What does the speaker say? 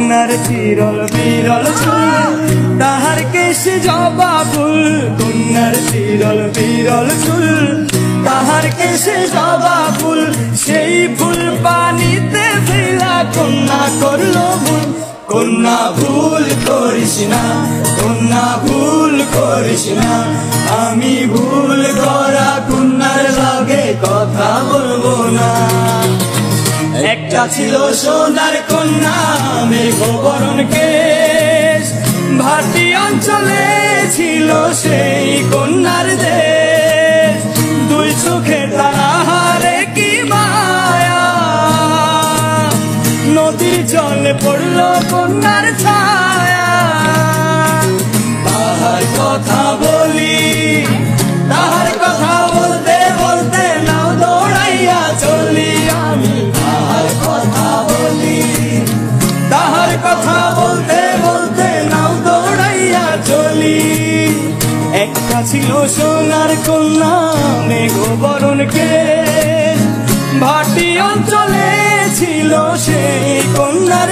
কন্যার চিরল বিরল চুল, তাহার কেশে জবা ফুল। কন্যার চিরল বিরল চুল, তাহার কেশে জবা ফুল। সেই ফুল পানিতে ফেলা কন্যা করলো ভুল। কন্যা ভুল করিস না, কন্যা ভুল করিস না। আমি ভুল করা কন্যার লগে কথা বলবো না। একটা ছিল সোনার কন্যা মেঘবরণ কেশ, ভাটি অঞ্চলে ছিল সেই কন্যার দেশ। দুই চোখে তাহারে কি মায়া, নদীর জলে পড়ল কন্যার ছায়া। তাহার কথা বলি, তাহার কথা বলতে বলতে নাও দৌড়াইয়া চলি আমি। তাহার কথা বলি, তাহার কথা বলতে বলতে নাও দৌড়াইয়া চলি। একটা ছিল সোনার কন্যা মেঘবরণ কেশ, ভাটি অঞ্চলে ছিল সেই কন্যার